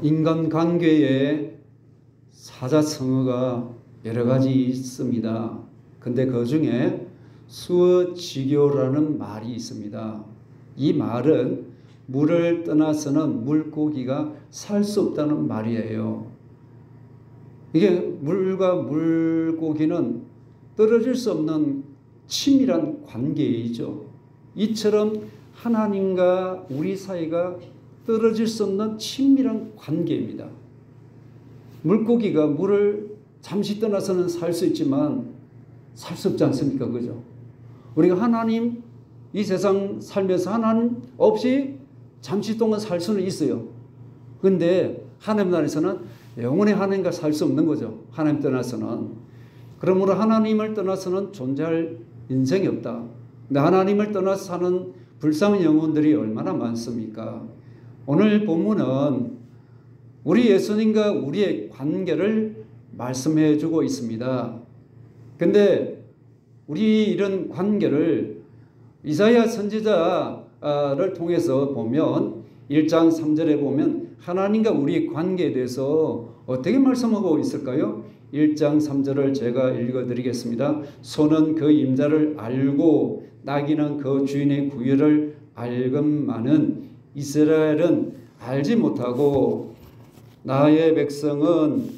인간관계에 사자성어가 여러 가지 있습니다. 근데 그 중에 수어지교라는 말이 있습니다. 이 말은 물을 떠나서는 물고기가 살 수 없다는 말이에요. 이게 물과 물고기는 떨어질 수 없는 친밀한 관계이죠. 이처럼 하나님과 우리 사이가 떨어질 수 없는 친밀한 관계입니다. 물고기가 물을 잠시 떠나서는 살 수 있지만 살 수 없지 않습니까? 그죠? 우리가 하나님, 이 세상 살면서 하나님 없이 잠시 동안 살 수는 있어요. 근데 하나님 나라에서는 영원히 하나님과 살 수 없는 거죠. 하나님 떠나서는. 그러므로 하나님을 떠나서는 존재할 인생이 없다. 근데 하나님을 떠나서 사는 불쌍한 영혼들이 얼마나 많습니까? 오늘 본문은 우리 예수님과 우리의 관계를 말씀해 주고 있습니다. 근데 우리 이런 관계를 이사야 선지자를 통해서 보면 1장 3절에 보면 하나님과 우리의 관계에 대해서 어떻게 말씀하고 있을까요? 1장 3절을 제가 읽어드리겠습니다. 소는 그 임자를 알고 나귀는 그 주인의 구별을 알건만은 이스라엘은 알지 못하고 나의 백성은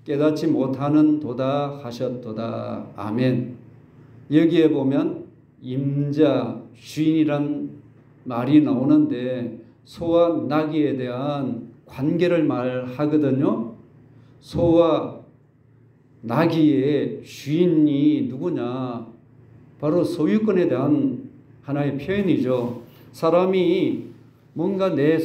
깨닫지 못하는 도다 하셨도다. 아멘. 여기에 보면 임자, 주인이란 말이 나오는데 소와 나귀에 대한 관계를 말하거든요. 소와 나귀의 주인이 누구냐? 바로 소유권에 대한 하나의 표현이죠. 사람이 뭔가 내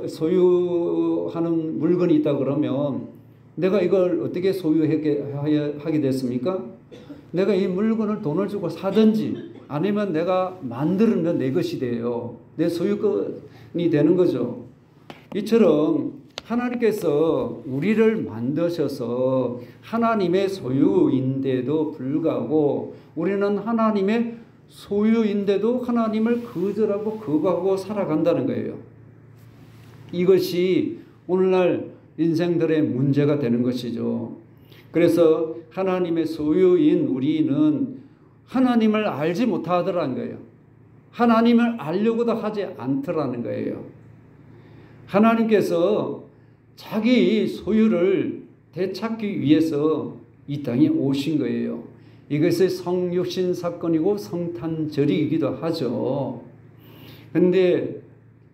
소유하는 물건이 있다 그러면 내가 이걸 어떻게 소유하게 됐습니까? 내가 이 물건을 돈을 주고 사든지 아니면 내가 만들면 내 것이 돼요. 내 소유권이 되는 거죠. 이처럼 하나님께서 우리를 만드셔서 하나님의 소유인데도 불구하고 우리는 하나님의 소유인데도 하나님을 거절하고 거부하고 살아간다는 거예요. 이것이 오늘날 인생들의 문제가 되는 것이죠. 그래서 하나님의 소유인 우리는 하나님을 알지 못하더라는 거예요. 하나님을 알려고도 하지 않더라는 거예요. 하나님께서 자기 소유를 되찾기 위해서 이 땅에 오신 거예요. 이것이 성육신 사건이고 성탄절이기도 하죠. 그런데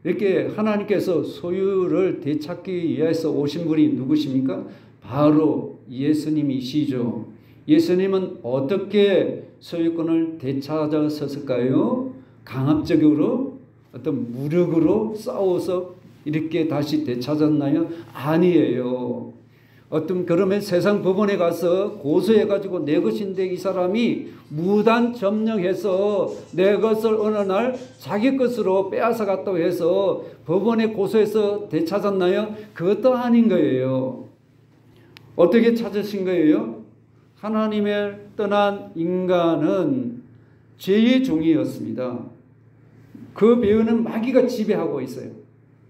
이렇게 하나님께서 소유를 되찾기 위해서 오신 분이 누구십니까? 바로 예수님이시죠. 예수님은 어떻게 소유권을 되찾았을까요? 강압적으로 어떤 무력으로 싸워서 이렇게 다시 되찾았나요? 아니에요. 그러면 세상 법원에 가서 고소해가지고 내 것인데 이 사람이 무단 점령해서 내 것을 어느 날 자기 것으로 빼앗아 갔다고 해서 법원에 고소해서 되찾았나요? 그것도 아닌 거예요. 어떻게 찾으신 거예요? 하나님을 떠난 인간은 죄의 종이었습니다. 그 배우는 마귀가 지배하고 있어요.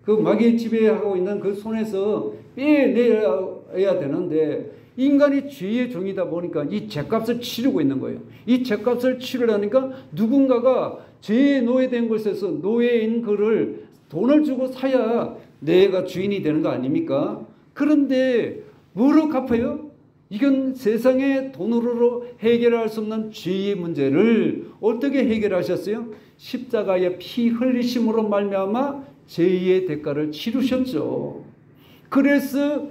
그 마귀가 지배하고 있는 그 손에서 빼내야 되는데 인간이 죄의 종이다 보니까 이 죄값을 치르고 있는 거예요. 이 죄값을 치르려니까 누군가가 죄에 노예된 곳에서 노예인 그를 돈을 주고 사야 내가 주인이 되는 거 아닙니까? 그런데 뭐로 갚아요? 이건 세상의 돈으로 해결할 수 없는 죄의 문제를 어떻게 해결하셨어요? 십자가의 피 흘리심으로 말미암아 죄의 대가를 치르셨죠. 그래서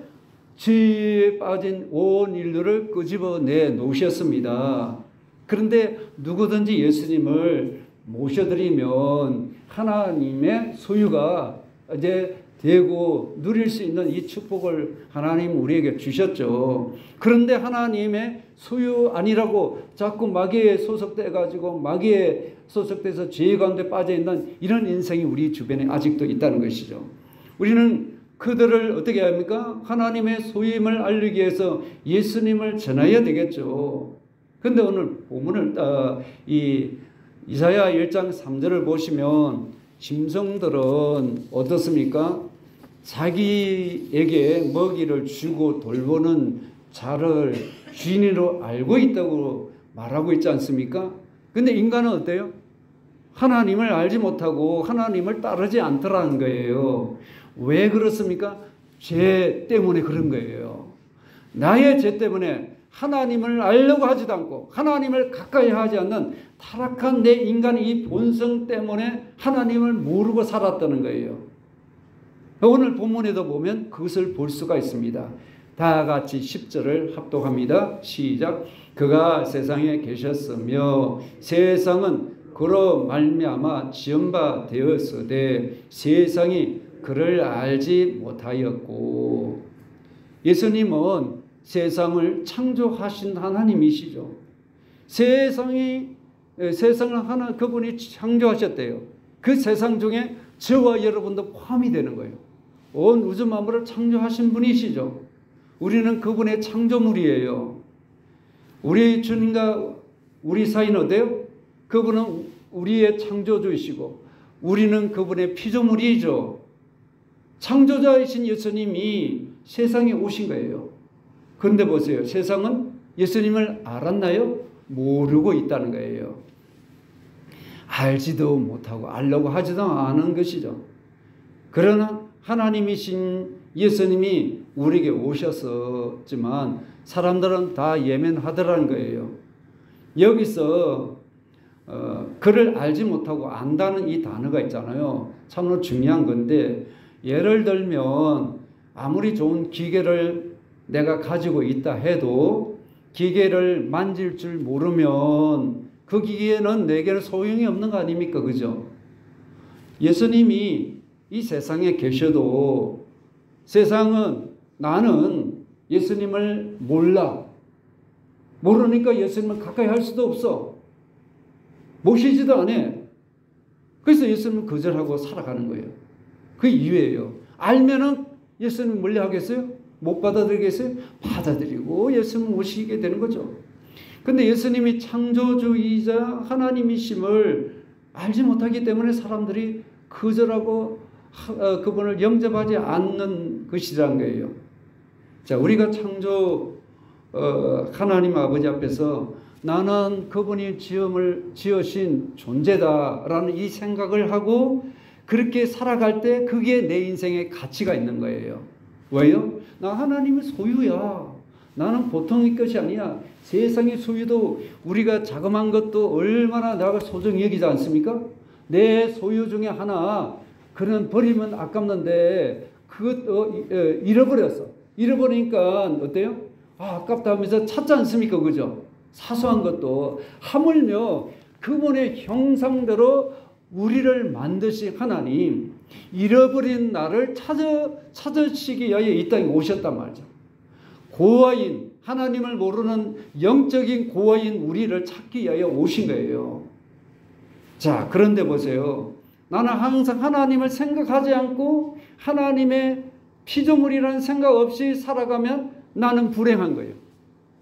죄에 빠진 온 인류를 끄집어내 놓으셨습니다. 그런데 누구든지 예수님을 모셔드리면 하나님의 소유가 이제 되고 누릴 수 있는 이 축복을 하나님 우리에게 주셨죠. 그런데 하나님의 소유 아니라고 자꾸 마귀에 소속돼가지고 마귀에 소속돼서 죄 가운데 빠져있는 이런 인생이 우리 주변에 아직도 있다는 것이죠. 우리는 그들을 어떻게 해야 합니까? 하나님의 소유임을 알리기 위해서 예수님을 전해야 되겠죠. 그런데 오늘 본문을 이사야 1장 3절을 보시면 짐승들은 어떻습니까? 자기에게 먹이를 주고 돌보는 자를 주인으로 알고 있다고 말하고 있지 않습니까? 근데 인간은 어때요? 하나님을 알지 못하고 하나님을 따르지 않더라는 거예요. 왜 그렇습니까? 죄 때문에 그런 거예요. 나의 죄 때문에 하나님을 알려고 하지도 않고 하나님을 가까이 하지 않는 타락한 내 인간의 이 본성 때문에 하나님을 모르고 살았다는 거예요. 오늘 본문에도 보면 그것을 볼 수가 있습니다. 다 같이 10절을 합독합니다. 시작. 그가 세상에 계셨으며 세상은 그로 말미암아 지은 바 되었으되 세상이 그를 알지 못하였고. 예수님은 세상을 창조하신 하나님이시죠. 세상을 그분이 창조하셨대요. 그 세상 중에 저와 여러분도 포함이 되는 거예요. 온 우주 만물을 창조하신 분이시죠. 우리는 그분의 창조물이에요. 우리 주님과 우리 사이는 어때요? 그분은 우리의 창조주이시고 우리는 그분의 피조물이죠. 창조자이신 예수님이 세상에 오신 거예요. 그런데 보세요. 세상은 예수님을 알았나요? 모르고 있다는 거예요. 알지도 못하고 알려고 하지도 않은 것이죠. 그러나 하나님이신 예수님이 우리에게 오셨었지만 사람들은 다 예면하더라는 거예요. 여기서 그를 알지 못하고 안다는 이 단어가 있잖아요. 참으로 중요한 건데, 예를 들면 아무리 좋은 기계를 내가 가지고 있다 해도 기계를 만질 줄 모르면 그 기계는 내게는 소용이 없는 거 아닙니까? 그죠? 예수님이 이 세상에 계셔도 세상은 나는 예수님을 몰라. 모르니까 예수님을 가까이 할 수도 없어. 모시지도 않아. 그래서 예수님을 거절하고 살아가는 거예요. 그 이유예요. 알면은 예수님 멀리하겠어요? 못 받아들이겠어요? 받아들이고 예수님 모시게 되는 거죠. 근데 예수님이 창조주이자 하나님이심을 알지 못하기 때문에 사람들이 거절하고 그분을 영접하지 않는 것이라는 거예요. 자, 우리가 하나님 아버지 앞에서 나는 그분이 지으신 존재다라는 이 생각을 하고 그렇게 살아갈 때 그게 내 인생의 가치가 있는 거예요. 왜요? 나 하나님의 소유야. 나는 보통의 것이 아니야. 세상의 소유도 우리가 자그마한 것도 얼마나 내가 소중히 여기지 않습니까? 내 소유 중에 하나, 그는 버리면 아깝는데 그것 잃어버렸어. 잃어버리니까 어때요? 아깝다 하면서 찾지 않습니까? 그죠? 사소한 것도 하물며 그분의 형상대로 우리를 만드신 하나님, 잃어버린 나를 찾으시기 위하여 이 땅에 오셨단 말이죠. 고아인, 하나님을 모르는 영적인 고아인 우리를 찾기 위하여 오신 거예요. 자, 그런데 보세요. 나는 항상 하나님을 생각하지 않고 하나님의 피조물이라는 생각 없이 살아가면 나는 불행한 거예요.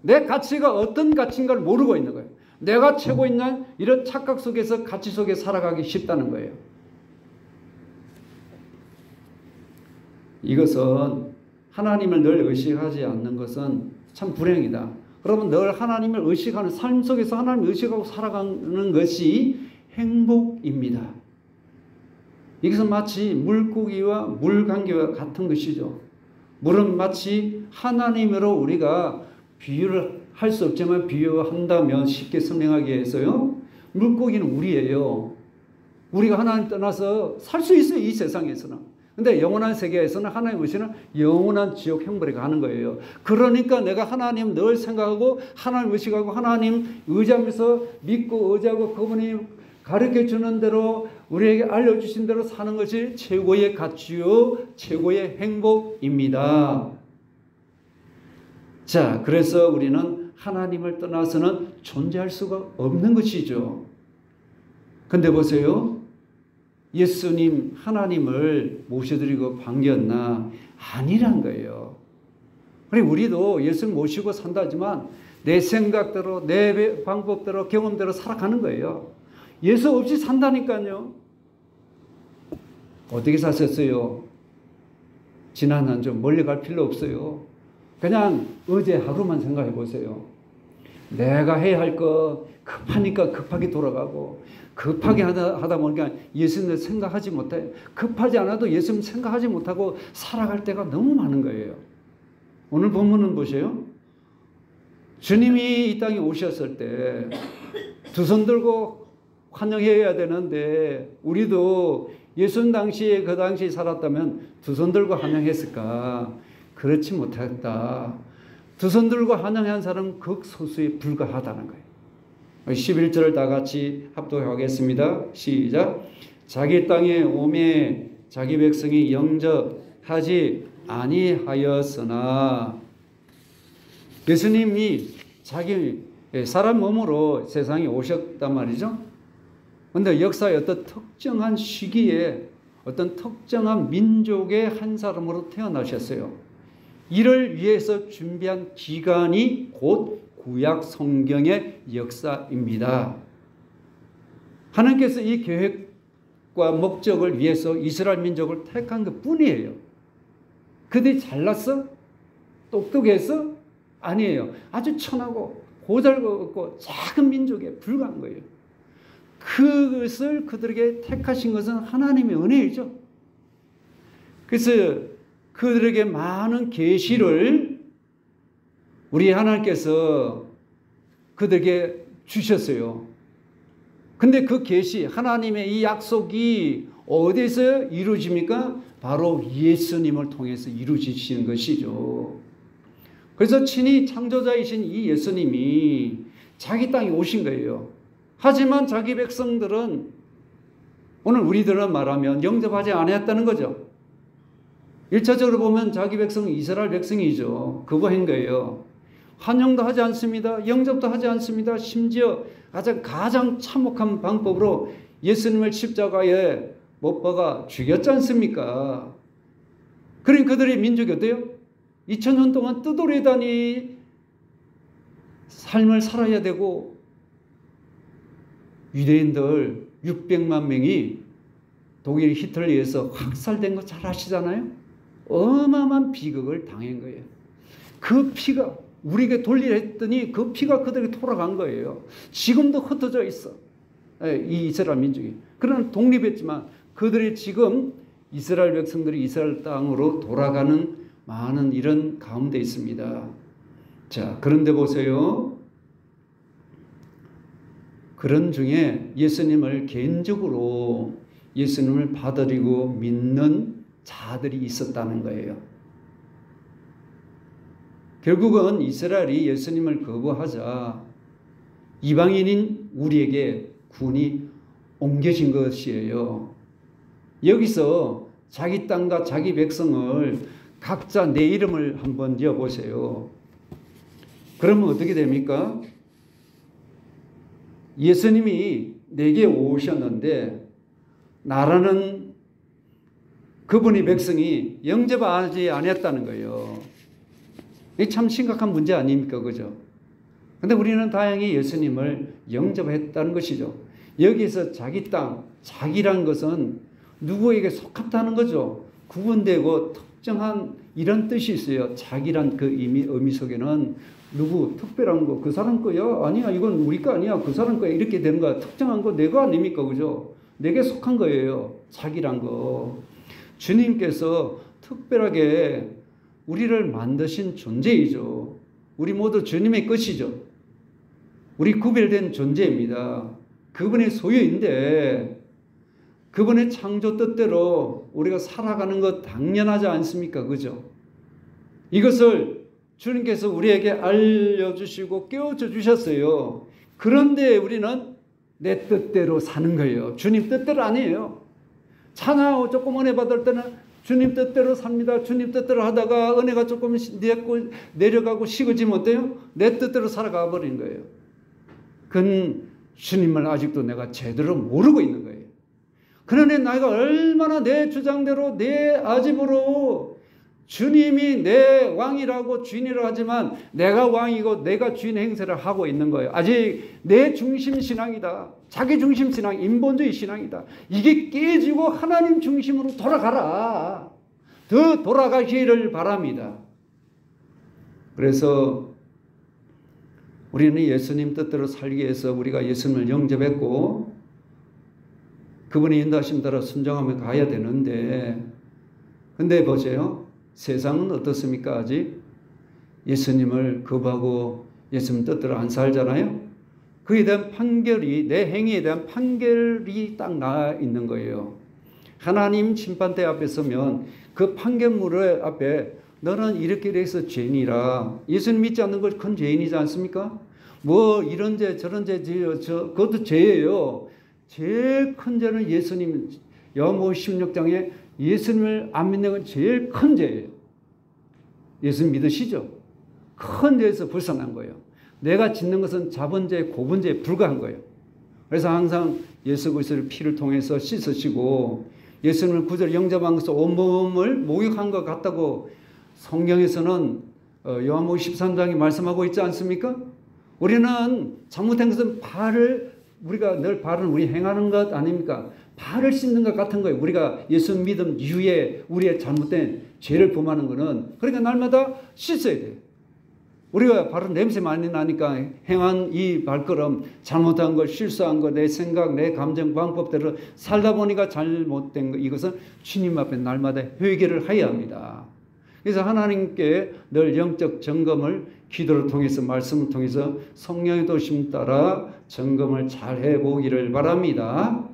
내 가치가 어떤 가치인가를 모르고 있는 거예요. 내가 최고 있는 이런 착각 속에서 가치 속에 살아가기 쉽다는 거예요. 이것은 하나님을 늘 의식하지 않는 것은 참 불행이다. 그러면 늘 하나님을 의식하는 삶 속에서 하나님을 의식하고 살아가는 것이 행복입니다. 이것은 마치 물고기와 물관계와 같은 것이죠. 물은 마치 하나님으로 우리가 비유를 할 수 없지만 비유한다면 쉽게 설명하기 위해서요. 물고기는 우리예요. 우리가 하나님 떠나서 살 수 있어요. 이 세상에서는. 근데 영원한 세계에서는 하나님 오시는 영원한 지옥 형벌에 가는 거예요. 그러니까 내가 하나님 늘 생각하고 하나님 의식하고 하나님 의지하면서 믿고 의지하고 그분이 가르쳐 주는 대로 우리에게 알려주신 대로 사는 것이 최고의 가치요 최고의 행복입니다. 자, 그래서 우리는 하나님을 떠나서는 존재할 수가 없는 것이죠. 근데 보세요. 예수님 하나님을 모셔드리고 반겼나? 아니란 거예요. 그리고 우리도 예수님 모시고 산다지만 내 생각대로 내 방법대로 경험대로 살아가는 거예요. 예수 없이 산다니까요. 어떻게 사셨어요? 지난 한 주 멀리 갈 필요 없어요. 그냥 어제 하루만 생각해 보세요. 내가 해야 할 거 급하니까 급하게 돌아가고, 급하게 하다 보니까 예수님을 생각하지 못해. 급하지 않아도 예수님 생각하지 못하고 살아갈 때가 너무 많은 거예요. 오늘 본문은 보세요. 주님이 이 땅에 오셨을 때 두 손 들고 환영해야 되는데, 우리도 예수님 당시에 그 당시에 살았다면 두 손 들고 환영했을까? 그렇지 못했다. 두 손 들고 환영한 사람은 극소수에 불과하다는 거예요. 11절을 다 같이 합독하겠습니다. 시작. 자기 땅에 오매 자기 백성이 영접하지 아니하였으나, 예수님이 자기 사람 몸으로 세상에 오셨단 말이죠. 그런데 역사의 어떤 특정한 시기에 어떤 특정한 민족의 한 사람으로 태어나셨어요. 이를 위해서 준비한 기간이 곧 구약 성경의 역사입니다. 하나님께서 이 계획과 목적을 위해서 이스라엘 민족을 택한 것 뿐이에요. 그들이 잘났어? 똑똑해서? 아니에요. 아주 천하고 고잘것없고 작은 민족에 불과한 거예요. 그것을 그들에게 택하신 것은 하나님의 은혜이죠. 그래서 그들에게 많은 계시를 우리 하나님께서 그들에게 주셨어요. 근데 그 계시, 하나님의 이 약속이 어디서 이루어집니까? 바로 예수님을 통해서 이루어지시는 것이죠. 그래서 친히 창조자이신 이 예수님이 자기 땅에 오신 거예요. 하지만 자기 백성들은, 오늘 우리들은 말하면 영접하지 않았다는 거죠. 1차적으로 보면 자기 백성은 이스라엘 백성이죠. 거부한 거예요. 환영도 하지 않습니다. 영접도 하지 않습니다. 심지어 가장 참혹한 방법으로 예수님을 십자가에 못 박아 죽였지 않습니까? 그러니 그들의 민족이 어때요? 2000년 동안 뜨돌이다니 삶을 살아야 되고, 유대인들 600만 명이 독일 히틀러에 의해서 학살된 거 잘 아시잖아요? 어마어마한 비극을 당한 거예요. 그 피가 우리에게 돌리려 했더니 그 피가 그들에게 돌아간 거예요. 지금도 흩어져 있어, 이 이스라엘 민족이. 그러나 독립했지만 그들이 지금 이스라엘 백성들이 이스라엘 땅으로 돌아가는 많은 이런 가운데 있습니다. 자, 그런데 보세요. 그런 중에 예수님을 개인적으로 예수님을 받아들이고 믿는 자들이 있었다는 거예요. 결국은 이스라엘이 예수님을 거부하자 이방인인 우리에게 군이 옮겨진 것이에요. 여기서 자기 땅과 자기 백성을 각자 내 이름을 한번 지어보세요. 그러면 어떻게 됩니까? 예수님이 내게 오셨는데 나라는 그분의 백성이 영접하지 않았다는 거예요. 이게 참 심각한 문제 아닙니까? 그죠? 근데 우리는 다행히 예수님을 영접했다는 것이죠. 여기서 자기 땅, 자기란 것은 누구에게 속했다는 거죠. 구분되고 특정한 이런 뜻이 있어요. 자기란 그 의미 속에는 누구 특별한 거, 그 사람 거야? 아니야, 이건 우리 거 아니야, 그 사람 거야. 이렇게 되는 거야. 특정한 거 내가 아닙니까? 그죠? 내게 속한 거예요. 자기란 거. 주님께서 특별하게 우리를 만드신 존재이죠. 우리 모두 주님의 것이죠. 우리 구별된 존재입니다. 그분의 소유인데 그분의 창조 뜻대로 우리가 살아가는 것 당연하지 않습니까? 그죠? 이것을 주님께서 우리에게 알려주시고 깨우쳐 주셨어요. 그런데 우리는 내 뜻대로 사는 거예요. 주님 뜻대로 아니에요. 찬양하고 조금 은혜 받을 때는 주님 뜻대로 삽니다. 주님 뜻대로 하다가 은혜가 조금 내려가고 식어지면 어때요? 내 뜻대로 살아가 버린 거예요. 그건 주님을 아직도 내가 제대로 모르고 있는 거예요. 그러니 내가 얼마나 내 주장대로 내 아집으로 주님이 내 왕이라고 주인이라고 하지만 내가 왕이고 내가 주인 행세를 하고 있는 거예요. 아직 내 중심 신앙이다. 자기 중심 신앙, 인본주의 신앙이다. 이게 깨지고 하나님 중심으로 돌아가라. 더 돌아가시기를 바랍니다. 그래서 우리는 예수님 뜻대로 살기 위해서 우리가 예수님을 영접했고 그분의 인도하심 따라 순종하며 가야 되는데, 근데 보세요. 세상은 어떻습니까? 아직 예수님을 거부하고 예수님 뜻대로 안 살잖아요. 그에 대한 판결이, 내 행위에 대한 판결이 딱 나와 있는 거예요. 하나님 심판대 앞에 서면 그 판결물 앞에 너는 이렇게 해서 죄인이라, 예수님 믿지 않는 걸 큰 죄인이지 않습니까? 뭐 이런 죄 저런 죄 그것도 죄예요. 제일 큰 죄는 예수님, 요한복음 16장에 예수님을 안 믿는 건 제일 큰 죄예요. 예수님 믿으시죠? 큰 죄에서 벗어난 거예요. 내가 짓는 것은 자본죄, 고분죄에 불과한 거예요. 그래서 항상 예수 그리스도의 피를 통해서 씻으시고 예수님을 구주로 영접한 것을 온몸을 목욕한 것 같다고 성경에서는 요한복음 13장이 말씀하고 있지 않습니까? 우리는 잘못한 것은 우리가 늘 발은 우리 행하는 것 아닙니까? 발을 씻는 것 같은 거예요. 우리가 예수 믿음 이후에 우리의 잘못된 죄를 범하는 것은, 그러니까 날마다 씻어야 돼요. 우리가 발은 냄새 많이 나니까 행한 이 발걸음, 잘못한 것, 실수한 것, 내 생각, 내 감정, 방법대로 살다 보니까 잘못된 것, 이것은 주님 앞에 날마다 회개를 해야 합니다. 그래서 하나님께 늘 영적 점검을 기도를 통해서, 말씀을 통해서 성령의 도심 따라 점검을 잘 해보기를 바랍니다.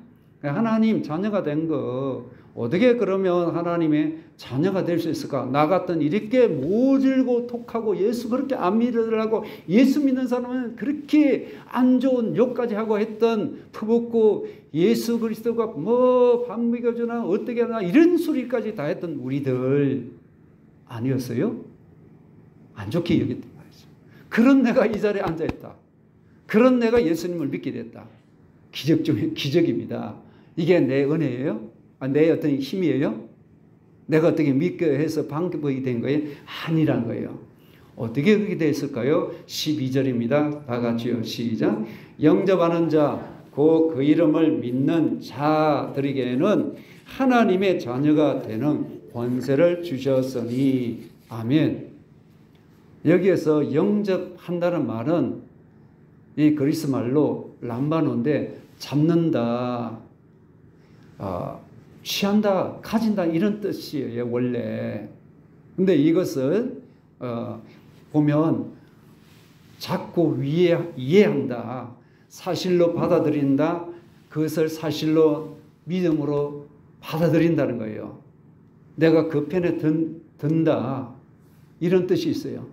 하나님 자녀가 된 거, 어떻게 그러면 하나님의 자녀가 될 수 있을까? 나 같은 이렇게 모질고 톡하고 예수 그렇게 안 믿으라고, 예수 믿는 사람은 그렇게 안 좋은 욕까지 하고 했던, 퍼붓고 예수 그리스도가 뭐 밥 먹여주나 어떻게 하나 이런 소리까지 다 했던 우리들 아니었어요? 안 좋게 여겼단 말이죠. 그런 내가 이 자리에 앉아있다. 그런 내가 예수님을 믿게 됐다. 기적 중에 기적입니다. 이게 내 은혜예요? 내 어떤 힘이에요? 내가 어떻게 믿게 해서 방법이 된 거예요? 아니란 거예요. 어떻게 그렇게 됐을까요? 12절입니다. 다 같이요. 시작. 영접하는 자, 곧 그 이름을 믿는 자들에게는 하나님의 자녀가 되는 권세를 주셨으니. 아멘. 여기에서 영접한다는 말은 이 그리스 말로 람바노인데 잡는다, 취한다, 가진다 이런 뜻이에요 원래. 근데 이것을 보면 자꾸 이해한다, 사실로 받아들인다, 그것을 사실로 믿음으로 받아들인다는 거예요. 내가 그 편에 든다 이런 뜻이 있어요.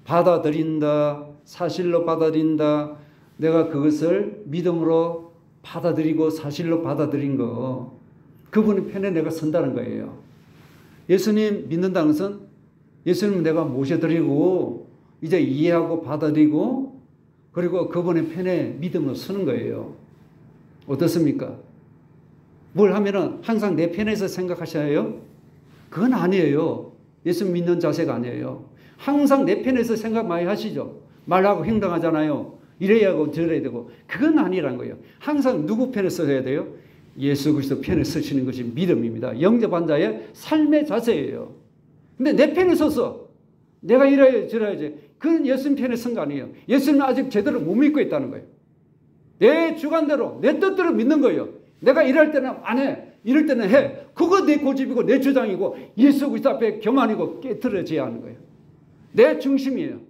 받아들인다, 사실로 받아들인다, 내가 그것을 믿음으로 받아들이고 사실로 받아들인 거, 그분의 편에 내가 선다는 거예요. 예수님 믿는다는 것은 예수님 내가 모셔드리고 이제 이해하고 받아들이고 그리고 그분의 편에 믿음으로 서는 거예요. 어떻습니까? 뭘 하면은 항상 내 편에서 생각하셔야 해요? 그건 아니에요. 예수 믿는 자세가 아니에요. 항상 내 편에서 생각 많이 하시죠. 말하고 행동하잖아요. 이래야 하고 저래야 되고. 그건 아니란 거예요. 항상 누구 편에 서야 돼요? 예수 그리스도 편에 서시는 것이 믿음입니다. 영접한 자의 삶의 자세예요. 근데 내 편에 서서 내가 이래야 저래야지, 그건 예수님 편에 선 거 아니에요. 예수님은 아직 제대로 못 믿고 있다는 거예요. 내 주관대로 내 뜻대로 믿는 거예요. 내가 이럴 때는 안 해, 이럴 때는 해. 그거 내 고집이고 내 주장이고 예수 그리스도 앞에 교만이고 깨트려져야 하는 거예요. 내 중심이에요.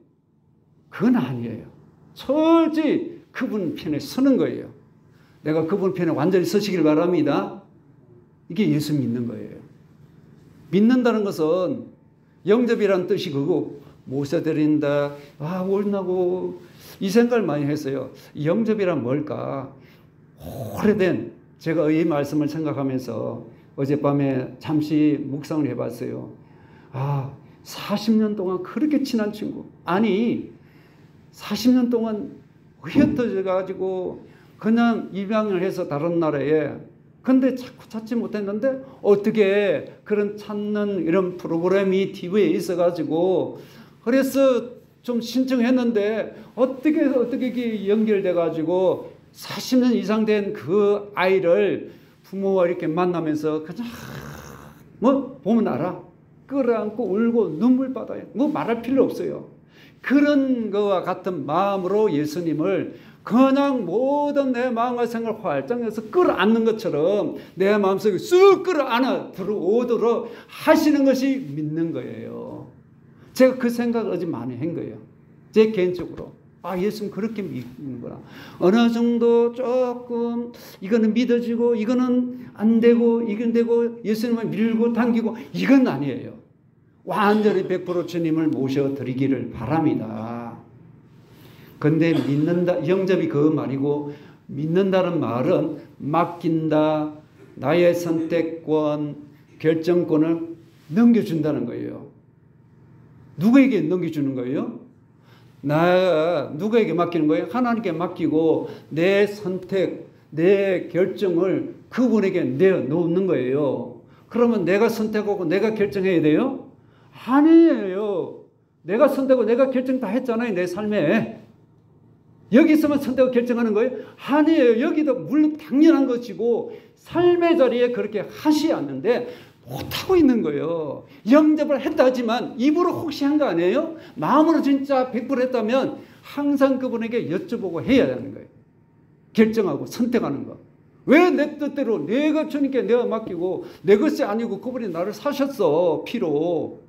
그건 아니에요. 철저히 그분 편에 서는 거예요. 내가 그분 편에 완전히 서시길 바랍니다. 이게 예수 믿는 거예요. 믿는다는 것은 영접이라는 뜻이 그거 모셔드린다, 옳나고 이 생각을 많이 했어요. 영접이란 뭘까? 오래된, 제가 이 말씀을 생각하면서 어젯밤에 잠시 묵상을 해봤어요. 40년 동안 그렇게 친한 친구, 아니 40년 동안 흩어져 가지고 그냥 입양을 해서 다른 나라에, 근데 자꾸 찾지 못했는데 어떻게 그런 찾는 이런 프로그램이 TV에 있어가지고 그래서 좀 신청했는데 어떻게 연결돼가지고 40년 이상 된 그 아이를 부모와 이렇게 만나면서 그냥 뭐 보면 알아. 끌어안고 울고 눈물 받아요. 뭐 말할 필요 없어요. 그런 거와 같은 마음으로 예수님을 그냥 모든 내 마음과 생각을 활짝 내서 끌어안는 것처럼 내 마음속에 쑥 끌어안아 들어오도록 하시는 것이 믿는 거예요. 제가 그 생각을 어제 많이 한 거예요. 제 개인적으로. 아, 예수님 그렇게 믿는구나. 어느 정도 조금 이거는 믿어지고 이거는 안 되고 이건 되고 예수님을 밀고 당기고 이건 아니에요. 완전히 100% 주님을 모셔드리기를 바랍니다. 근데 믿는다, 영접이 그 말이고 믿는다는 말은 맡긴다, 나의 선택권, 결정권을 넘겨준다는 거예요. 누구에게 넘겨주는 거예요? 누구에게 맡기는 거예요? 하나님께 맡기고 내 선택, 내 결정을 그분에게 내어놓는 거예요. 그러면 내가 선택하고 내가 결정해야 돼요? 아니에요. 내가 선택하고 내가 결정 다 했잖아요. 내 삶에. 여기서만 선택하고 결정하는 거예요? 아니에요. 여기도 물론 당연한 것이고 삶의 자리에 그렇게 하셔야 하는데 못하고 있는 거예요. 영접을 했다 하지만 입으로 혹시 한 거 아니에요? 마음으로 진짜 100% 했다면 항상 그분에게 여쭤보고 해야 하는 거예요. 결정하고 선택하는 거. 왜 내 뜻대로 내가 주님께 내가 맡기고 내 것이 아니고 그분이 나를 사셨어. 피로.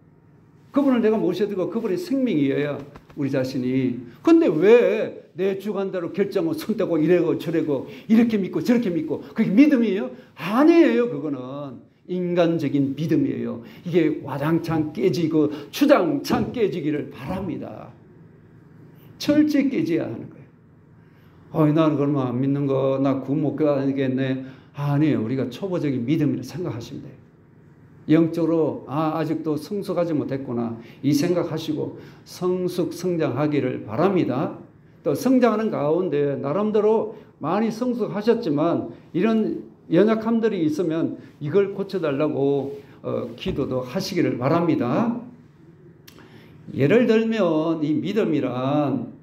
그분을 내가 모셔두고 그분이 생명이에요. 우리 자신이. 근데 왜 내 주관대로 결정하고 선택하고 이래고 저래고 이렇게 믿고 저렇게 믿고 그게 믿음이에요? 아니에요. 그거는. 인간적인 믿음이에요. 이게 와장창 깨지고 주장창 깨지기를 바랍니다. 철저히 깨져야 하는 거예요. 나는 그러면 안 믿는 거, 나 구원 못 가겠네. 아니에요. 우리가 초보적인 믿음이라 생각하시면 돼요. 영적으로 아직도 성숙하지 못했구나 이 생각하시고 성숙 성장하기를 바랍니다. 또 성장하는 가운데 나름대로 많이 성숙하셨지만 이런 연약함들이 있으면 이걸 고쳐달라고 기도도 하시기를 바랍니다. 예를 들면 이 믿음이란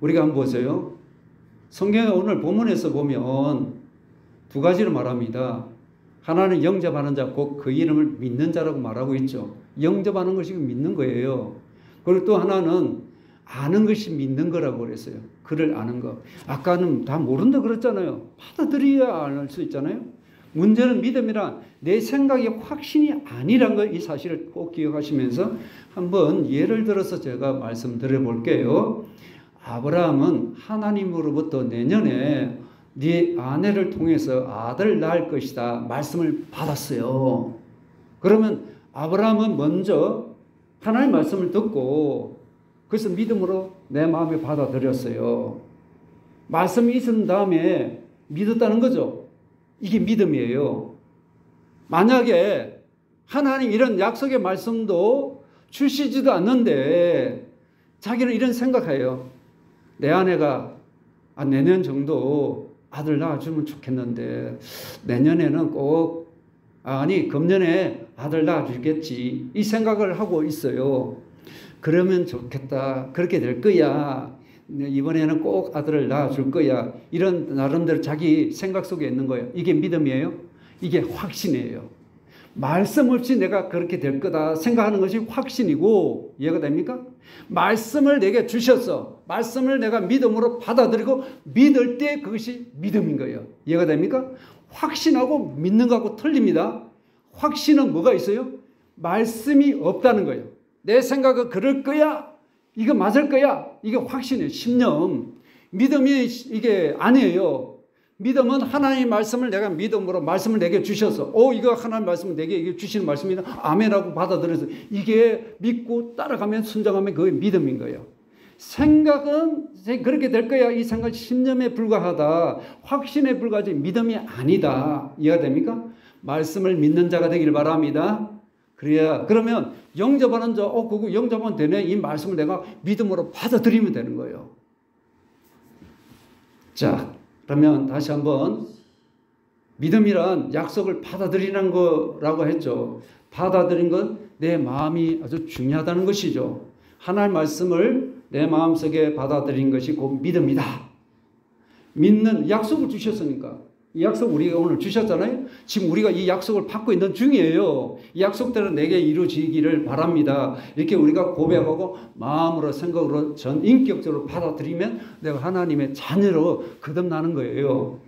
우리가 한번 보세요. 성경에 오늘 본문에서 보면 두 가지를 말합니다. 하나는 영접하는 자, 곧 그 이름을 믿는 자라고 말하고 있죠. 영접하는 것이 믿는 거예요. 그리고 또 하나는 아는 것이 믿는 거라고 그랬어요. 그를 아는 것. 아까는 다 모른다 그랬잖아요. 받아들여야 알 수 있잖아요. 문제는 믿음이란 내 생각이 확신이 아니란 거, 이 사실을 꼭 기억하시면서 한번 예를 들어서 제가 말씀드려 볼게요. 아브라함은 하나님으로부터 내년에 네 아내를 통해서 아들 낳을 것이다 말씀을 받았어요. 그러면 아브라함은 먼저 하나님의 말씀을 듣고 그래서 믿음으로 내 마음에 받아들였어요. 말씀이 있은 다음에 믿었다는 거죠. 이게 믿음이에요. 만약에 하나님 이런 약속의 말씀도 주시지도 않는데 자기는 이런 생각해요. 내 아내가 내년 정도 아들 낳아주면 좋겠는데 내년에는 꼭 금년에 아들 낳아주겠지 이 생각을 하고 있어요. 그러면 좋겠다. 그렇게 될 거야. 이번에는 꼭 아들을 낳아줄 거야. 이런 나름대로 자기 생각 속에 있는 거예요. 이게 믿음이에요? 이게 확신이에요. 말씀 없이 내가 그렇게 될 거다 생각하는 것이 확신이고 이해가 됩니까? 말씀을 내게 주셔서 말씀을 내가 믿음으로 받아들이고 믿을 때 그것이 믿음인 거예요. 이해가 됩니까? 확신하고 믿는 거하고 틀립니다. 확신은 뭐가 있어요? 말씀이 없다는 거예요. 내 생각은 그럴 거야. 이거 맞을 거야. 이게 확신이에요. 신념. 믿음이 이게 아니에요. 믿음은 하나님의 말씀을 내가 믿음으로 말씀을 내게 주셔서 이거 하나님의 말씀을 내게 이게 주시는 말씀이다. 아멘하고 받아들여서 이게 믿고 따라가면 순종하면 그게 믿음인 거예요. 생각은 그렇게 될 거야. 이 생각은 신념에 불과하다. 확신에 불과하지 믿음이 아니다. 이해가 됩니까? 말씀을 믿는 자가 되길 바랍니다. 그러면 영접하는 자, 그거 영접하면 되네. 이 말씀을 내가 믿음으로 받아들이면 되는 거예요. 자, 그러면 다시 한번 믿음이란 약속을 받아들이는 거라고 했죠. 받아들인 건 내 마음이 아주 중요하다는 것이죠. 하나님의 말씀을 내 마음속에 받아들인 것이 곧 믿음이다. 믿는 약속을 주셨으니까 이 약속 우리가 오늘 주셨잖아요. 지금 우리가 이 약속을 받고 있는 중이에요. 이 약속대로 내게 이루어지기를 바랍니다. 이렇게 우리가 고백하고 마음으로 생각으로 전 인격적으로 받아들이면 내가 하나님의 자녀로 거듭나는 거예요.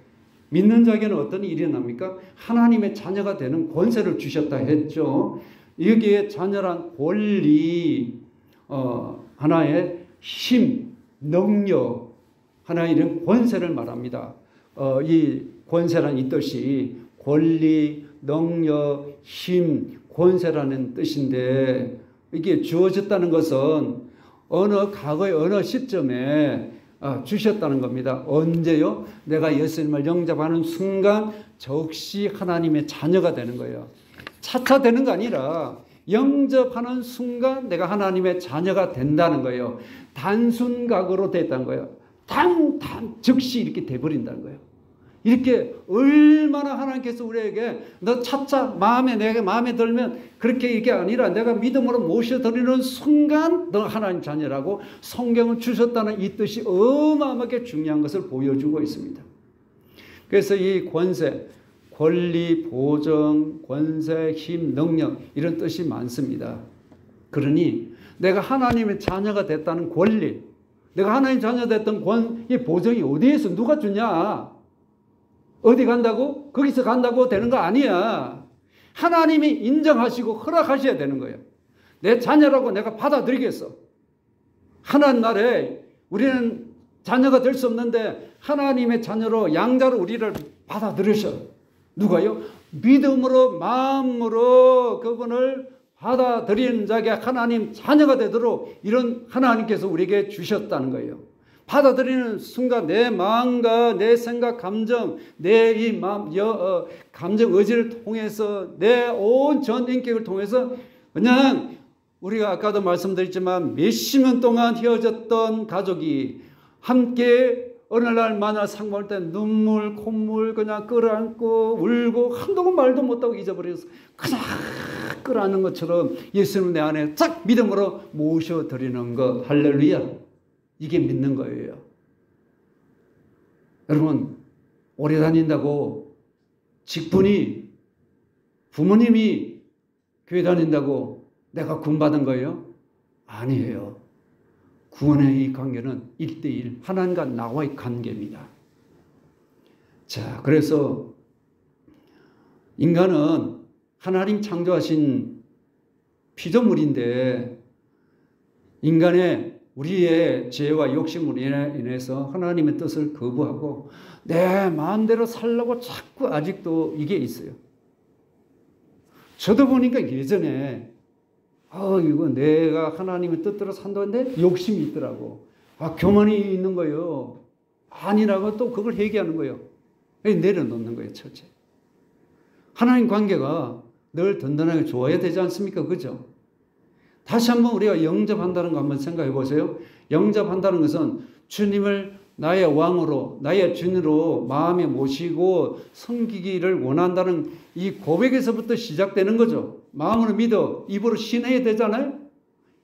믿는 자에게는 어떤 일이 납니까? 하나님의 자녀가 되는 권세를 주셨다 했죠. 여기에 자녀란 권리, 하나의 힘, 능력, 하나의 이런 권세를 말합니다. 이 권세란 이 뜻이 권리, 능력, 힘, 권세라는 뜻인데 이게 주어졌다는 것은 과거의 어느 시점에 주셨다는 겁니다. 언제요? 내가 예수님을 영접하는 순간 즉시 하나님의 자녀가 되는 거예요. 차차 되는 거 아니라 영접하는 순간 내가 하나님의 자녀가 된다는 거예요. 단순각으로 됐다는 거예요. 즉시 이렇게 돼버린다는 거예요. 이렇게 얼마나 하나님께서 우리에게 너 차차 내가 마음에 들면 그렇게 이게 아니라 내가 믿음으로 모셔드리는 순간 너 하나님 자녀라고 성경을 주셨다는 이 뜻이 어마어마하게 중요한 것을 보여주고 있습니다. 그래서 이 권세, 권리, 보정, 권세, 힘, 능력 이런 뜻이 많습니다. 그러니 내가 하나님의 자녀가 됐다는 권리, 내가 하나님 자녀 됐던 이 보정이 어디에서 누가 주냐? 어디 간다고? 거기서 간다고 되는 거 아니야. 하나님이 인정하시고 허락하셔야 되는 거예요. 내 자녀라고 내가 받아들이겠어. 하나님 나라에 우리는 자녀가 될 수 없는데 하나님의 자녀로 양자로 우리를 받아들이셔. 누가요? 믿음으로 마음으로 그분을 받아들이는 자에게 하나님 자녀가 되도록 이런 하나님께서 우리에게 주셨다는 거예요. 받아들이는 순간 내 마음과 내 생각, 감정, 내 이 마음, 감정, 의지를 통해서 내 온 전 인격을 통해서 그냥 우리가 아까도 말씀드렸지만 몇십 년 동안 헤어졌던 가족이 함께 어느 날 만나 상봉할 때 눈물, 콧물 그냥 끌어안고 울고 한동안 말도 못하고 잊어버려서 그냥 끌어안는 것처럼 예수님 내 안에 쫙 믿음으로 모셔드리는 것. 할렐루야. 이게 믿는 거예요. 여러분 오래 다닌다고 직분이 부모님이 교회 다닌다고 내가 구원받은 거예요? 아니에요. 구원의 이 관계는 1대1 하나님과 나와의 관계입니다. 자, 그래서 인간은 하나님 창조하신 피조물인데 인간의 우리의 죄와 욕심으로 인해서 하나님의 뜻을 거부하고 내 마음대로 살려고 자꾸 아직도 이게 있어요. 저도 보니까 예전에 이거 내가 하나님의 뜻대로 산다는데 욕심이 있더라고. 교만이 있는 거예요. 아니라고 또 그걸 회개하는 거예요. 내려놓는 거예요. 첫째. 하나님 관계가 늘 든든하게 좋아야 되지 않습니까? 그죠? 다시 한번 우리가 영접한다는 거 한번 생각해 보세요. 영접한다는 것은 주님을 나의 왕으로, 나의 주님으로 마음에 모시고 섬기기를 원한다는 이 고백에서부터 시작되는 거죠. 마음으로 믿어, 입으로 신해야 되잖아요.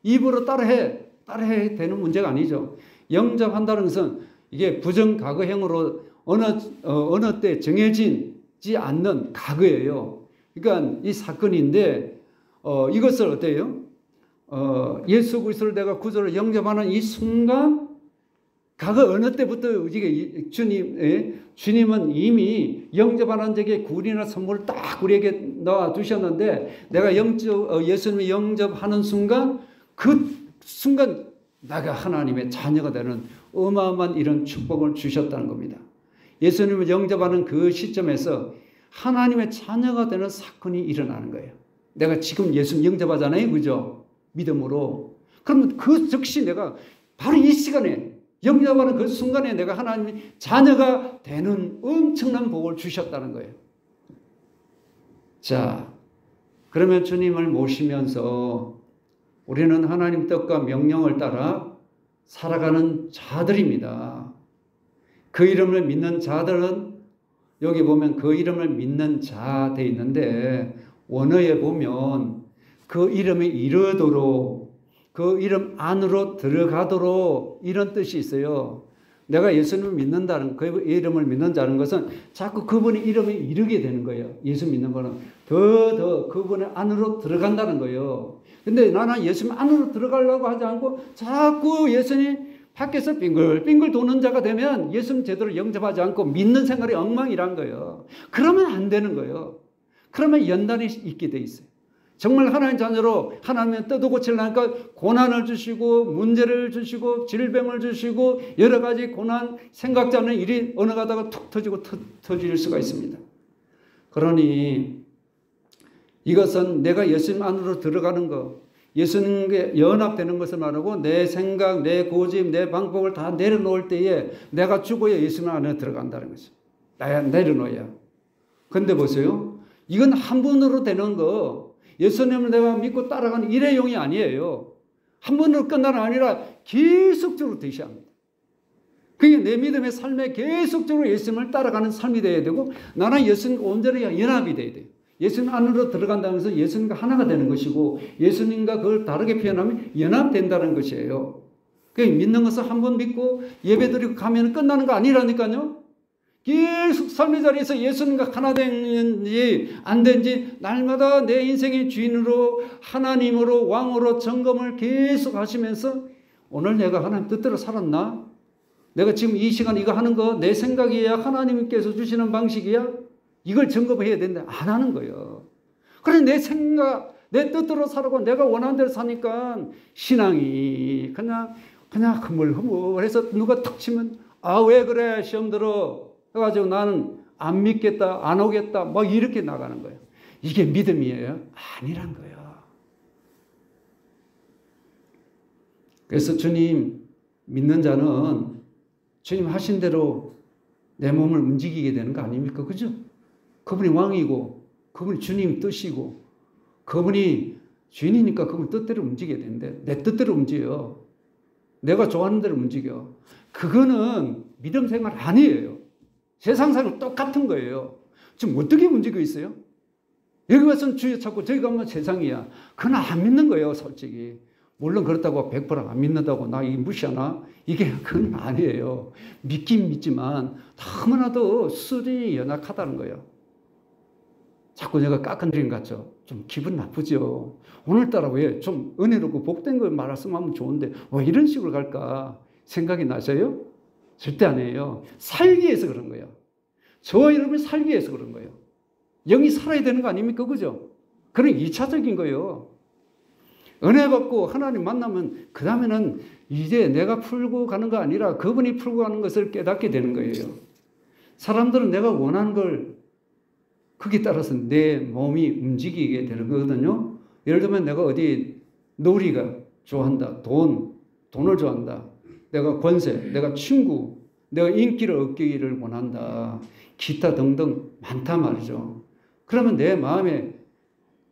입으로 따라해야 되는 문제가 아니죠. 영접한다는 것은 이게 부정과거형으로 어느 때 정해지지 않는 과거예요. 그러니까 이 사건인데 이것을 어때요? 예수 그리스도를 내가 구주로 영접하는 이 순간 과거 어느 때부터 이게 주님은 이미 영접하는 자에게 구원이나 선물을 딱 우리에게 넣어 두셨는데 내가 예수님을 영접하는 순간 그 순간 내가 하나님의 자녀가 되는 어마어마한 이런 축복을 주셨다는 겁니다. 예수님을 영접하는 그 시점에서 하나님의 자녀가 되는 사건이 일어나는 거예요. 내가 지금 예수님 영접하잖아요. 그죠? 믿음으로. 그러면 그 즉시 내가 바로 이 시간에 영접하는 그 순간에 내가 하나님의 자녀가 되는 엄청난 복을 주셨다는 거예요. 자, 그러면 주님을 모시면서 우리는 하나님 뜻과 명령을 따라 살아가는 자들입니다. 그 이름을 믿는 자들은 여기 보면 그 이름을 믿는 자 돼 있는데 원어에 보면 그 이름에 이르도록 그 이름 안으로 들어가도록 이런 뜻이 있어요. 내가 예수님을 믿는다는 그 이름을 믿는다는 것은 자꾸 그분의 이름에 이르게 되는 거예요. 예수 믿는 거는 더 그분의 안으로 들어간다는 거예요. 근데 나는 예수님 안으로 들어가려고 하지 않고 자꾸 예수님 밖에서 빙글빙글 도는 자가 되면 예수님 제대로 영접하지 않고 믿는 생활이 엉망이란 거예요. 그러면 안 되는 거예요. 그러면 연단이 있게 돼 있어요. 정말 하나님 자녀로 하나님의 뜻을 고치려니까 고난을 주시고 문제를 주시고 질병을 주시고 여러 가지 고난 생각지 않는 일이 어느 가다가 툭 터지고 터질 수가 있습니다. 그러니 이것은 내가 예수님 안으로 들어가는 것, 예수님께 연합되는 것을 말하고 내 생각, 내 고집, 내 방법을 다 내려놓을 때에 내가 죽어야 예수님 안에 들어간다는 거죠. 나야 내려놓아야. 근데 보세요. 이건 한 번으로 되는 거, 예수님을 내가 믿고 따라가는 일회용이 아니에요. 한 번으로 끝나는 아니라 계속적으로 되셔야 합니다. 그게 내 믿음의 삶에 계속적으로 예수님을 따라가는 삶이 되어야 되고 나는 예수님과 온전히 연합이 되어야 돼요. 예수님 안으로 들어간다면서 예수님과 하나가 되는 것이고 예수님과 그걸 다르게 표현하면 연합된다는 것이에요. 그러니까 믿는 것을 한 번 믿고 예배드리고 가면 끝나는 거 아니라니까요. 계속 삶의 자리에서 예수님과 하나 된지 안 된지 날마다 내 인생의 주인으로 하나님으로 왕으로 점검을 계속 하시면서 오늘 내가 하나님 뜻대로 살았나? 내가 지금 이 시간 이거 하는 거 내 생각이야? 하나님께서 주시는 방식이야? 이걸 점검해야 되는데 안 하는 거예요. 그래 내 생각, 내 뜻대로 살고 내가 원하는 대로 사니까 신앙이 그냥 흐물흐물해서 누가 툭 치면 아 왜 그래 시험 들어 해가지고 나는 안 믿겠다 안 오겠다 막 이렇게 나가는 거예요. 이게 믿음이에요? 아니란 거예요. 그래서 주님 믿는 자는 주님 하신 대로 내 몸을 움직이게 되는 거 아닙니까? 그죠? 그분이 왕이고 그분이 주님 뜻이고 그분이 주인이니까 그분 뜻대로 움직여야 되는데 내 뜻대로 움직여요. 내가 좋아하는 대로 움직여. 그거는 믿음 생활 아니에요. 세상 사람 똑같은 거예요. 지금 어떻게 움직이고 있어요? 여기 와서는 주여 찾고 저기 가면 세상이야. 그건 안 믿는 거예요, 솔직히. 물론 그렇다고 100%안 믿는다고 나 이 무시하나? 그건 아니에요. 믿긴 믿지만 너무나도 수준이 연약하다는 거예요. 자꾸 내가 깎아내린 것 같죠? 좀 기분 나쁘죠? 오늘따라 왜 좀 은혜롭고 복된 걸 말씀하면 좋은데 왜 이런 식으로 갈까? 생각이 나세요? 절대 아니에요. 살기 위해서 그런 거예요. 저와 여러분이 살기 위해서 그런 거예요. 영이 살아야 되는 거 아닙니까? 그죠? 그런 2차적인 거예요. 은혜 받고 하나님 만나면 그 다음에는 이제 내가 풀고 가는 거 아니라 그분이 풀고 가는 것을 깨닫게 되는 거예요. 사람들은 내가 원하는 걸 거기에 따라서 내 몸이 움직이게 되는 거거든요. 예를 들면 내가 어디 놀이가 좋아한다. 돈을 좋아한다. 내가 권세, 내가 친구, 내가 인기를 얻기를 원한다. 기타 등등 많단 말이죠. 그러면 내 마음에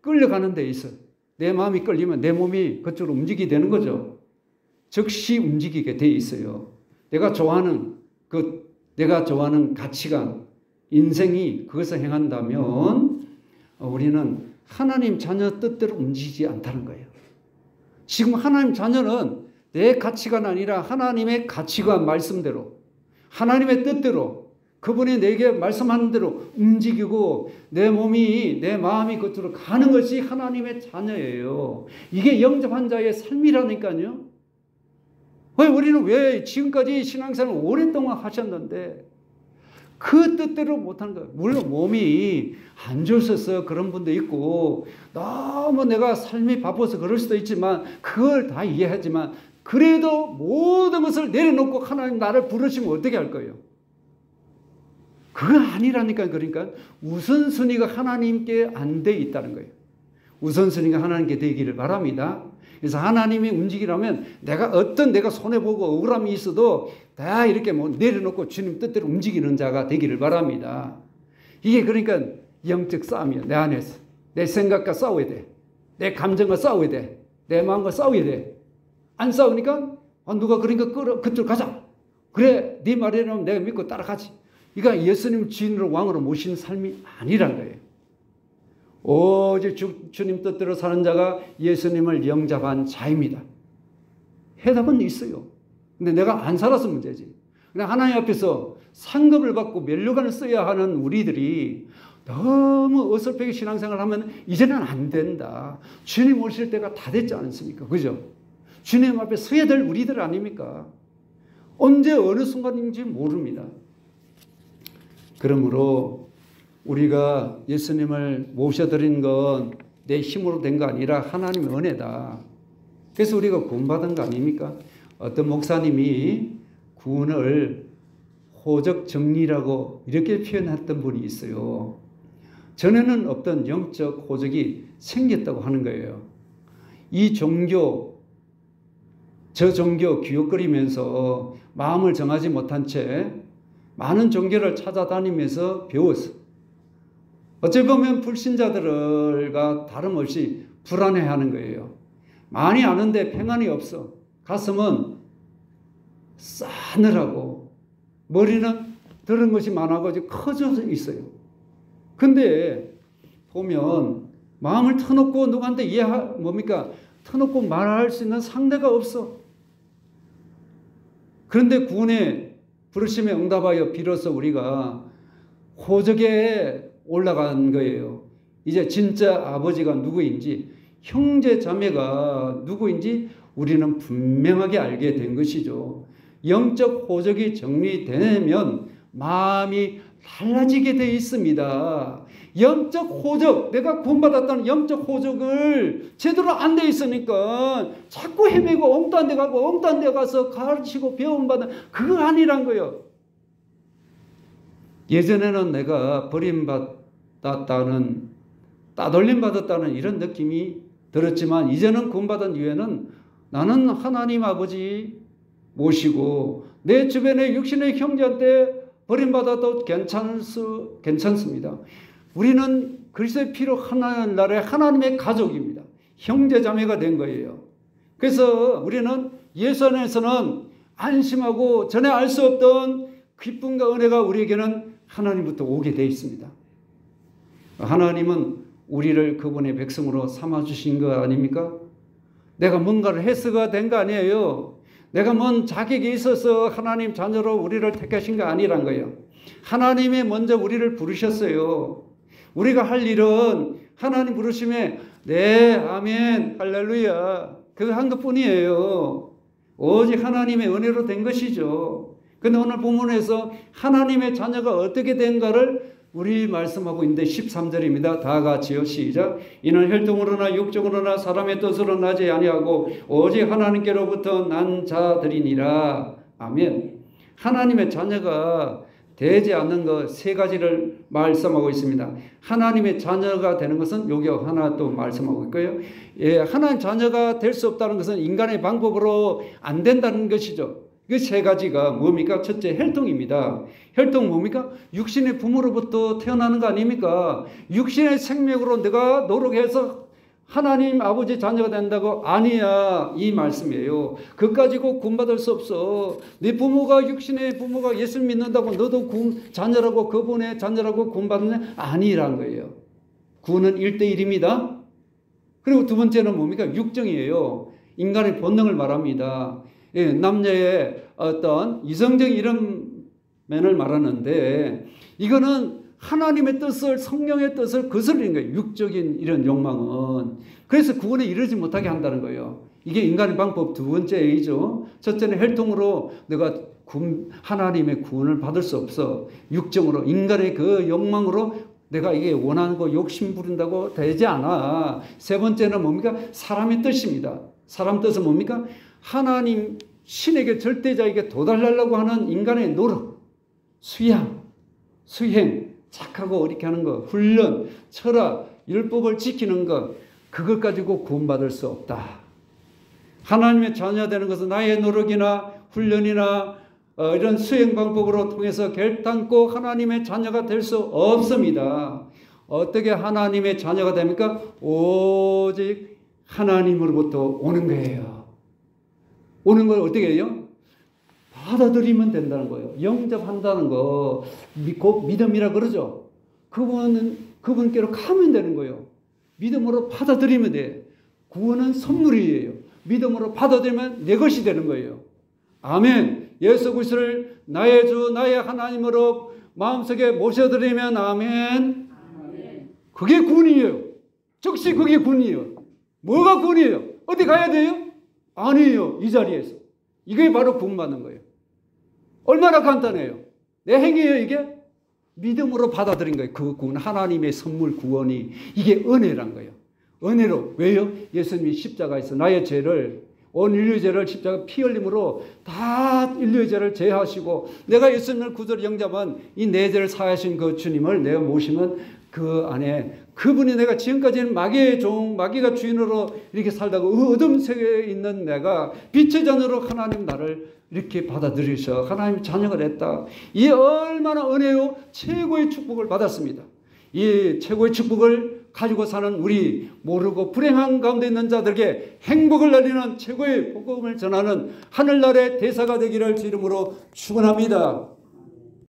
끌려가는 데 있어. 내 마음이 끌리면 내 몸이 그쪽으로 움직이게 되는 거죠. 즉시 움직이게 돼 있어요. 내가 좋아하는 가치관, 인생이 그것을 행한다면 우리는 하나님 자녀 뜻대로 움직이지 않다는 거예요. 지금 하나님 자녀는 내 가치관 아니라 하나님의 가치관 말씀대로 하나님의 뜻대로 그분이 내게 말씀하는 대로 움직이고 내 몸이 내 마음이 그쪽으로 가는 것이 하나님의 자녀예요. 이게 영접한 자의 삶이라니까요. 우리는 왜 지금까지 신앙생활을 오랫동안 하셨는데 그 뜻대로 못하는 거예요. 물론 몸이 안 좋으셔서 그런 분도 있고 너무 내가 삶이 바빠서 그럴 수도 있지만 그걸 다 이해하지만 그래도 모든 것을 내려놓고 하나님 나를 부르시면 어떻게 할 거예요? 그거 아니라니까. 그러니까 우선순위가 하나님께 안 돼 있다는 거예요. 우선순위가 하나님께 되기를 바랍니다. 그래서 하나님이 움직이라면 내가 손해보고 억울함이 있어도 다 이렇게 내려놓고 주님 뜻대로 움직이는 자가 되기를 바랍니다. 이게 그러니까 영적 싸움이에요. 내 안에서. 내 생각과 싸워야 돼. 내 감정과 싸워야 돼. 내 마음과 싸워야 돼. 안 싸우니까 누가 그러니까 그쪽으로 가자. 그래 네 말이라면 내가 믿고 따라가지. 그러니까 예수님 주인으로 왕으로 모신 삶이 아니란 거예요. 오직 주님 뜻대로 사는 자가 예수님을 영접한 자입니다. 해답은 있어요. 근데 내가 안 살아서 문제지. 그냥 하나님 앞에서 상급을 받고 면류관을 써야 하는 우리들이 너무 어설프게 신앙생활을 하면 이제는 안 된다. 주님 오실 때가 다 됐지 않습니까? 그죠? 주님 앞에 서야 될 우리들 아닙니까? 언제 어느 순간인지 모릅니다. 그러므로 우리가 예수님을 모셔드린 건 내 힘으로 된 거 아니라 하나님의 은혜다. 그래서 우리가 구원받은 거 아닙니까? 어떤 목사님이 구원을 호적 정리라고 이렇게 표현했던 분이 있어요. 전에는 없던 영적 호적이 생겼다고 하는 거예요. 이 종교, 저 종교 기웃거리면서 마음을 정하지 못한 채 많은 종교를 찾아다니면서 배웠어. 어찌 보면 불신자들과 다름없이 불안해하는 거예요. 많이 아는데 평안이 없어. 가슴은 싸늘하고 머리는 들은 것이 많아가지고 커져 있어요. 근데 보면 마음을 터놓고 누구한테 터놓고 말할 수 있는 상대가 없어. 그런데 구원의 부르심에 응답하여 비로소 우리가 호적에 올라간 거예요. 이제 진짜 아버지가 누구인지, 형제 자매가 누구인지 우리는 분명하게 알게 된 것이죠. 영적 호적이 정리되면 마음이 달라지게 되어 있습니다. 영적 호적, 내가 구원받았다는 영적 호적을 제대로 안 돼 있으니까 자꾸 헤매고 엉뚱한 데 가고 엉뚱한 데 가서 가르치고 배움받는 그거 아니란 거예요. 예전에는 내가 버림받았다는, 따돌림받았다는 이런 느낌이 들었지만 이제는 구원받은 이후에는 나는 하나님 아버지 모시고 내 주변의 육신의 형제한테 버림받아도 괜찮습니다. 우리는 그리스도의 피로 하나님 나라의 하나님의 가족입니다. 형제자매가 된 거예요. 그래서 우리는 예수 안에서는 안심하고 전에 알 수 없던 기쁨과 은혜가 우리에게는 하나님부터 오게 되어 있습니다. 하나님은 우리를 그분의 백성으로 삼아주신 거 아닙니까? 내가 뭔가를 해서가 된 거 아니에요. 내가 뭔 자격이 있어서 하나님 자녀로 우리를 택하신 거 아니란 거예요. 하나님이 먼저 우리를 부르셨어요. 우리가 할 일은 하나님 부르심에 네, 아멘, 할렐루야 그거 한 것뿐이에요. 오직 하나님의 은혜로 된 것이죠. 그런데 오늘 본문에서 하나님의 자녀가 어떻게 된가를 우리 말씀하고 있는데 13절입니다. 다 같이요. 시작. 이는 혈통으로나 육적으로나 사람의 뜻으로 나지 아니하고 오직 하나님께로부터 난 자들이니라. 아멘. 하나님의 자녀가 되지 않는 것 세 가지를 말씀하고 있습니다. 하나님의 자녀가 되는 것은 여기 하나 또 말씀하고 있고요. 예, 하나님 자녀가 될 수 없다는 것은 인간의 방법으로 안 된다는 것이죠. 그 세 가지가 뭡니까? 첫째, 혈통입니다. 혈통 뭡니까? 육신의 부모로부터 태어나는 거 아닙니까? 육신의 생명으로 내가 노력해서 하나님 아버지 자녀가 된다고? 아니야. 이 말씀이에요. 그것 가지고 구원받을 수 없어. 네 부모가 육신의 부모가 예수 믿는다고 너도 자녀라고 그분의 자녀라고 구원받느냐? 아니란 거예요. 구원은 1대1입니다. 그리고 두 번째는 뭡니까? 육정이에요. 인간의 본능을 말합니다. 예, 남녀의 어떤 이성적인 이런 면을 말하는데 이거는 하나님의 뜻을 성령의 뜻을 거스르는 거예요. 육적인 이런 욕망은. 그래서 구원에 이르지 못하게 한다는 거예요. 이게 인간의 방법 두 번째이죠. 첫째는 혈통으로 내가 하나님의 구원을 받을 수 없어. 육정으로 인간의 그 욕망으로 내가 이게 원하는 거 욕심 부린다고 되지 않아. 세 번째는 뭡니까? 사람의 뜻입니다. 사람 뜻은 뭡니까? 하나님 신에게 절대자에게 도달하려고 하는 인간의 노력, 수양, 수행, 착하고 옳게 하는 것, 훈련, 철학, 율법을 지키는 것, 그걸 가지고 구원받을 수 없다. 하나님의 자녀 되는 것은 나의 노력이나 훈련이나 이런 수행 방법으로 통해서 결단코 하나님의 자녀가 될 수 없습니다. 어떻게 하나님의 자녀가 됩니까? 오직 하나님으로부터 오는 거예요. 오는 걸 어떻게 해요? 받아들이면 된다는 거예요. 영접한다는 거, 믿음이라 그러죠. 그분께로 가면 되는 거예요. 믿음으로 받아들이면 돼. 구원은 선물이에요. 믿음으로 받아들이면 내 것이 되는 거예요. 아멘. 예수 그리스도를 나의 주 나의 하나님으로 마음속에 모셔드리면 아멘. 그게 구원이에요. 즉시 그게 구원이에요. 뭐가 구원이에요? 어디 가야 돼요? 아니에요. 이 자리에서. 이게 바로 구원받는 거예요. 얼마나 간단해요. 내 행위예요 이게? 믿음으로 받아들인 거예요. 그 구원, 하나님의 선물 구원이 이게 은혜란 거예요. 은혜로. 왜요? 예수님이 십자가에서 나의 죄를, 온 인류의 죄를 십자가 피 흘림으로 다 인류의 죄를 제하시고, 내가 예수님을 구주로 영접한 이 내 죄를 사하신 그 주님을 내가 모시면 그 안에 그분이, 내가 지금까지는 마귀의 종, 마귀가 주인으로 이렇게 살다가 어둠 세계에 있는 내가 빛의 자녀로 하나님 나를 이렇게 받아들이셔 하나님 자녀가 됐다. 이 얼마나 은혜요. 최고의 축복을 받았습니다. 이 최고의 축복을 가지고 사는 우리, 모르고 불행한 가운데 있는 자들에게 행복을 날리는 최고의 복음을 전하는 하늘나라의 대사가 되기를 주 이름으로 축원합니다.